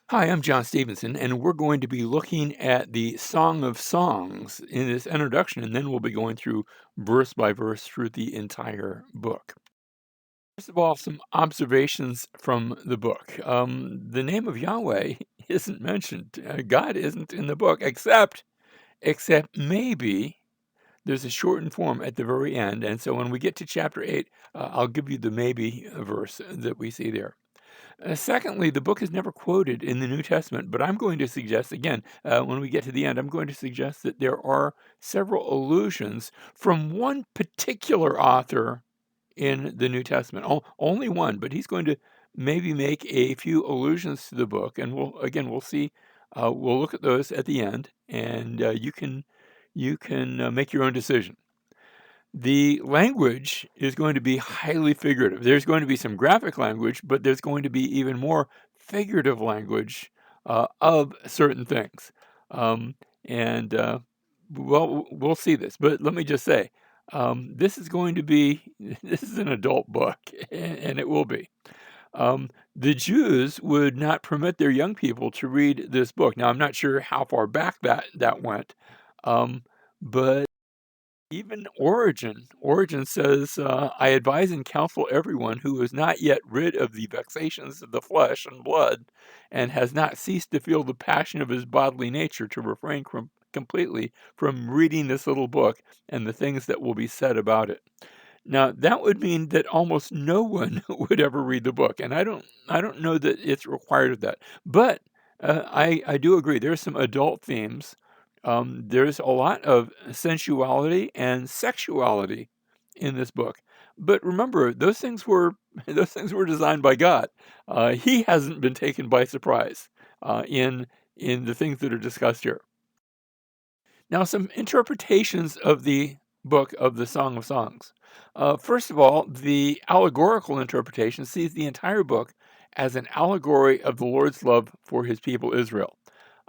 Hi, I'm John Stevenson, and we're going to be looking at the Song of Songs in this introduction, and then we'll be going through verse by verse through the entire book. First of all, some observations from the book. The name of Yahweh isn't mentioned. God isn't in the book, except maybe there's a shortened form at the very end. And so when we get to chapter 8, I'll give you the maybe verse that we see there. Secondly, the book is never quoted in the New Testament, but I'm going to suggest, again, when we get to the end, I'm going to suggest that there are several allusions from one particular author in the New Testament. Only one, but he's going to maybe make a few allusions to the book, and we'll see. We'll look at those at the end, and you can make your own decision. The language is going to be highly figurative. There's going to be some graphic language, but there's going to be even more figurative language of certain things. Um, and well, we'll see this. But let me just say, this is going to be this is an adult book, and it will be. The Jews would not permit their young people to read this book. Now, I'm not sure how far back that went, but even Origen says, I advise and counsel everyone who is not yet rid of the vexations of the flesh and blood, and has not ceased to feel the passion of his bodily nature, to refrain completely from reading this little book and the things that will be said about it. Now, that would mean that almost no one would ever read the book, and I don't know that it's required of that. But I do agree. There's some adult themes. There's a lot of sensuality and sexuality in this book. But remember, those things were those things were designed by God. He hasn't been taken by surprise in the things that are discussed here. Now, some interpretations of the book of the Song of Songs. First of all, the allegorical interpretation sees the entire book as an allegory of the Lord's love for his people Israel.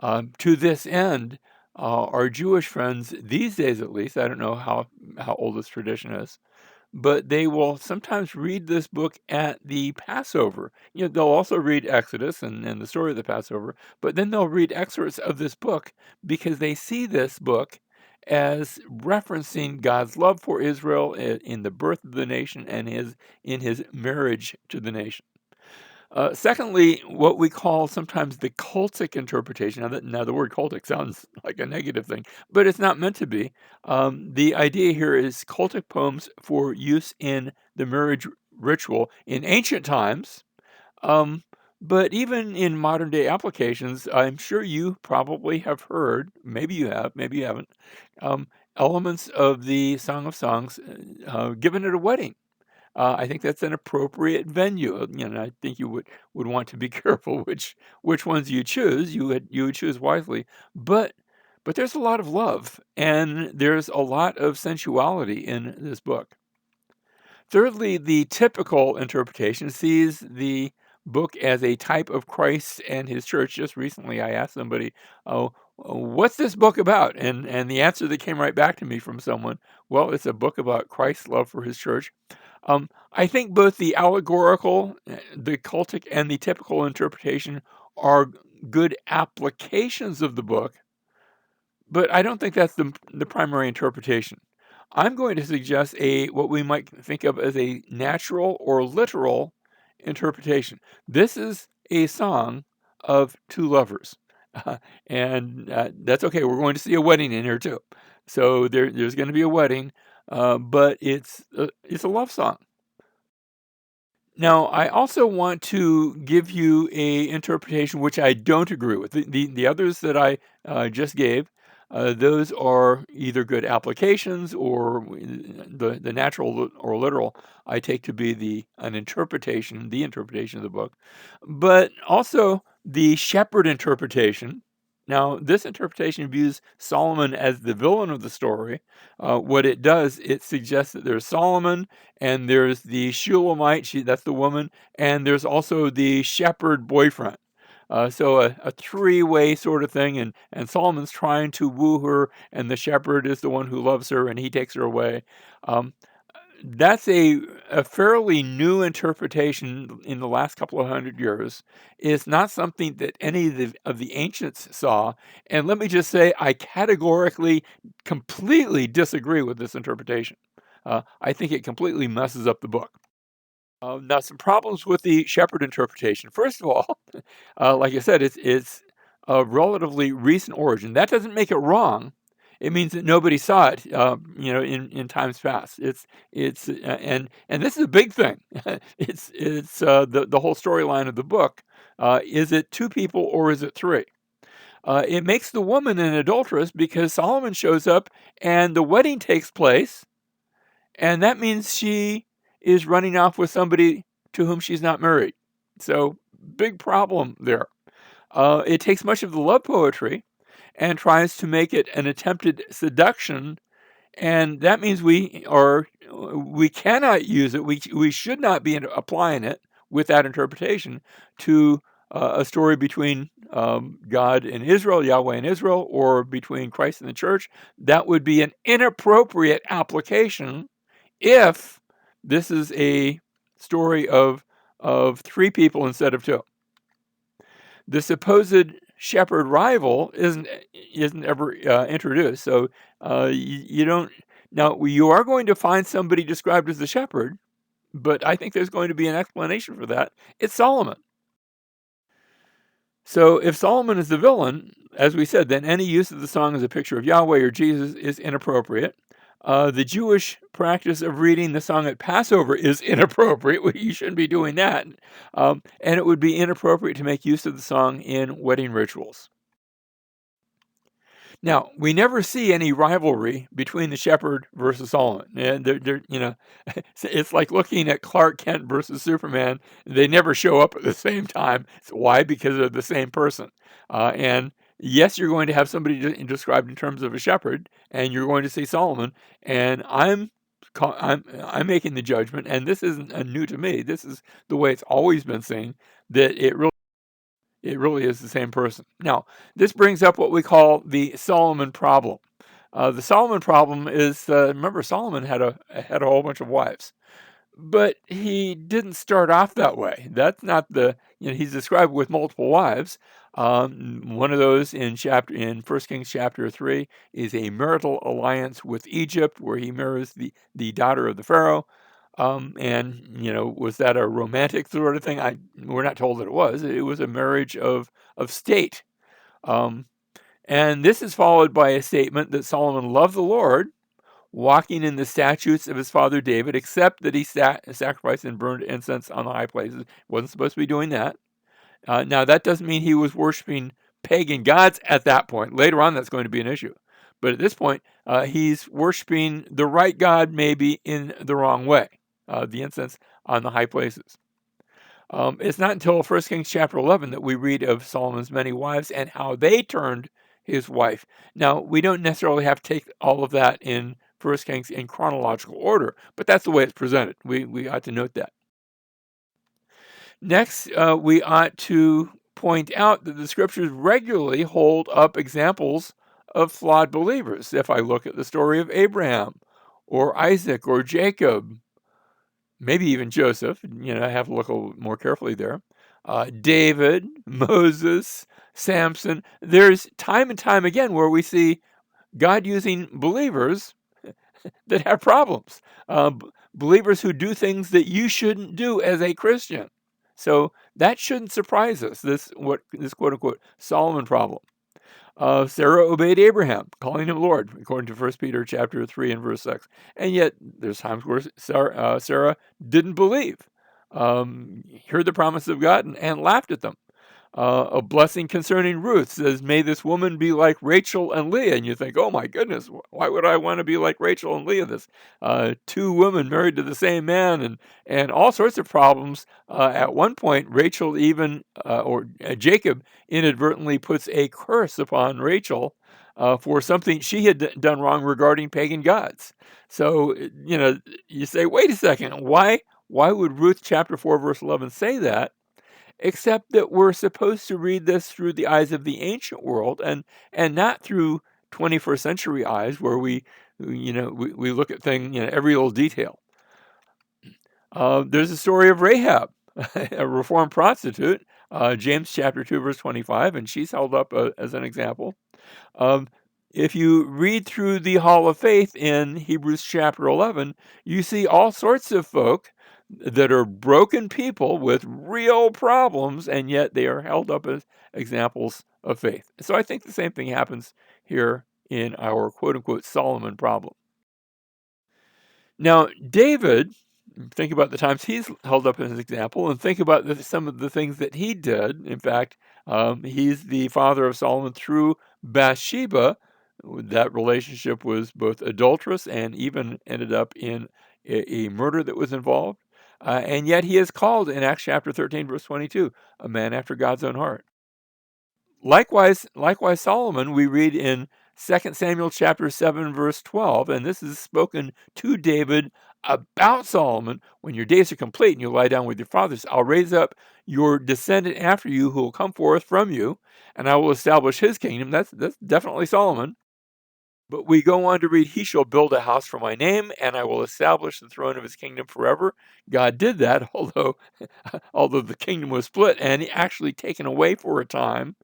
To this end, our Jewish friends, these days at least, I don't know how old this tradition is, but they will sometimes read this book at the Passover. They'll also read Exodus and the story of the Passover, but then they'll read excerpts of this book because they see this book as referencing God's love for Israel in the birth of the nation and in his marriage to the nation. Secondly, what we call sometimes the cultic interpretation. Now, the word cultic sounds like a negative thing, but it's not meant to be. The idea here is cultic poems for use in the marriage ritual in ancient times. Um, but even in modern day applications, I'm sure you probably have heard, maybe you have, maybe you haven't, elements of the Song of Songs given at a wedding. I think that's an appropriate venue. I think you would want to be careful which ones you choose. You would choose wisely, but there's a lot of love and there's a lot of sensuality in this book. Thirdly, the typical interpretation sees the book as a type of Christ and his church. Just recently, I asked somebody, "Oh, what's this book about?" And the answer that came right back to me from someone, well, it's a book about Christ's love for his church. I think both the allegorical, the cultic, and the typical interpretation are good applications of the book, but I don't think that's the primary interpretation. I'm going to suggest a what we might think of as a natural or literal interpretation. This is a song of two lovers, and that's okay. We're going to see a wedding in here too, so there's going to be a wedding, but it's a love song. Now, I also want to give you a interpretation which I don't agree with. The others that I just gave, those are either good applications or the natural or literal I take to be the interpretation of the book, but also the shepherd interpretation. Now, this interpretation views Solomon as the villain of the story. What it does, it suggests that there's Solomon and there's the Shulamite, that's the woman, and there's also the shepherd boyfriend. So a three-way sort of thing, and Solomon's trying to woo her, and the shepherd is the one who loves her, and he takes her away. Um, that's a fairly new interpretation in the last couple of hundred years. It's not something that any of the ancients saw. And let me just say, I categorically, completely disagree with this interpretation. I think it completely messes up the book. Now, some problems with the shepherd interpretation. First of all, like I said, it's a relatively recent origin. That doesn't make it wrong. It means that nobody saw it, in times past. And this is a big thing. It's the whole storyline of the book. Is it two people or is it three? It makes the woman an adulteress because Solomon shows up and the wedding takes place, and that means she is running off with somebody to whom she's not married. So, big problem there. It takes much of the love poetry and tries to make it an attempted seduction, and that means we cannot use it. We should not be applying it with that interpretation to a story between God and Israel, Yahweh and Israel, or between Christ and the church. That would be an inappropriate application if this is a story of three people instead of two. The supposed shepherd rival isn't ever introduced, so you don't. Now you are going to find somebody described as the shepherd, but I think there's going to be an explanation for that. It's Solomon. So if Solomon is the villain, as we said, then any use of the song as a picture of Yahweh or Jesus is inappropriate. The Jewish practice of reading the song at Passover is inappropriate. You shouldn't be doing that. And it would be inappropriate to make use of the song in wedding rituals. Now, we never see any rivalry between the shepherd versus Solomon. And it's like looking at Clark Kent versus Superman. They never show up at the same time. Why? Because they're the same person. And yes, you're going to have somebody described in terms of a shepherd, and you're going to see Solomon. And I'm making the judgment, and this isn't new to me. This is the way it's always been seen, that it really is the same person. Now, this brings up what we call the Solomon problem. The Solomon problem is, remember, Solomon had a whole bunch of wives, but he didn't start off that way. That's not he's described with multiple wives. One of those in 1 Kings chapter 3 is a marital alliance with Egypt, where he marries the daughter of the Pharaoh. Was that a romantic sort of thing? We're not told that it was. It was a marriage of state. And this is followed by a statement that Solomon loved the Lord, walking in the statutes of his father David, except that he sacrificed and burned incense on the high places. Wasn't supposed to be doing that. Now, that doesn't mean he was worshiping pagan gods at that point. Later on, that's going to be an issue. But at this point, he's worshiping the right God, maybe in the wrong way. The incense on the high places. It's not until 1 Kings chapter 11 that we read of Solomon's many wives and how they turned his wife. Now, we don't necessarily have to take all of that in 1 Kings in chronological order, but that's the way it's presented. We ought to note that. Next, we ought to point out that the scriptures regularly hold up examples of flawed believers. If I look at the story of Abraham or Isaac or Jacob, maybe even Joseph, I have to look a little more carefully there. David, Moses, Samson. There's time and time again where we see God using believers that have problems. Believers who do things that you shouldn't do as a Christian. So that shouldn't surprise us, this quote-unquote Solomon problem. Sarah obeyed Abraham, calling him Lord, according to 1 Peter chapter 3 and verse 6. And yet, there's times where Sarah didn't believe, heard the promise of God, and laughed at them. A blessing concerning Ruth says, may this woman be like Rachel and Leah. And you think, oh my goodness, why would I want to be like Rachel and Leah? This two women married to the same man, and all sorts of problems. At one point, Rachel Jacob inadvertently puts a curse upon Rachel for something she had done wrong regarding pagan gods. So, you say, wait a second, why would Ruth chapter 4, verse 11 say that? Except that we're supposed to read this through the eyes of the ancient world and not through 21st century eyes where we look at things, every little detail. There's a story of Rahab, a reformed prostitute, James chapter 2, verse 25, and she's held up as an example. Um, if you read through the Hall of Faith in Hebrews chapter 11, you see all sorts of folk that are broken people with real problems, and yet they are held up as examples of faith. So I think the same thing happens here in our quote unquote Solomon problem. Now, David, think about the times he's held up as an example and think about some of the things that he did. In fact, he's the father of Solomon through Bathsheba. That relationship was both adulterous and even ended up in a murder that was involved. And yet he is called in Acts chapter 13, verse 22, a man after God's own heart. Likewise, Solomon, we read in 2 Samuel chapter 7, verse 12, and this is spoken to David about Solomon. When your days are complete and you lie down with your fathers, I'll raise up your descendant after you who will come forth from you, and I will establish his kingdom. That's definitely Solomon. But we go on to read, he shall build a house for my name, and I will establish the throne of his kingdom forever. God did that, although the kingdom was split and actually taken away for a time.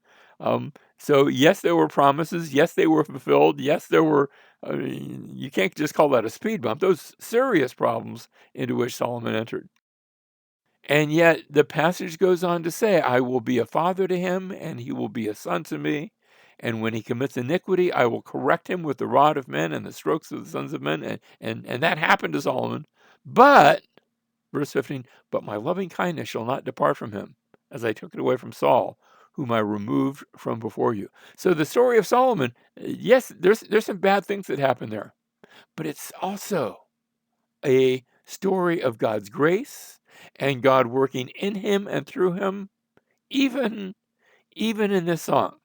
So yes, there were promises. Yes, they were fulfilled. Yes, there were. You can't just call that a speed bump. Those serious problems into which Solomon entered. And yet the passage goes on to say, I will be a father to him, and he will be a son to me. And when he commits iniquity, I will correct him with the rod of men and the strokes of the sons of men. And that happened to Solomon. But, verse 15, but my loving kindness shall not depart from him, as I took it away from Saul, whom I removed from before you. So the story of Solomon, yes, there's some bad things that happen there, but it's also a story of God's grace and God working in him and through him, even even in this song.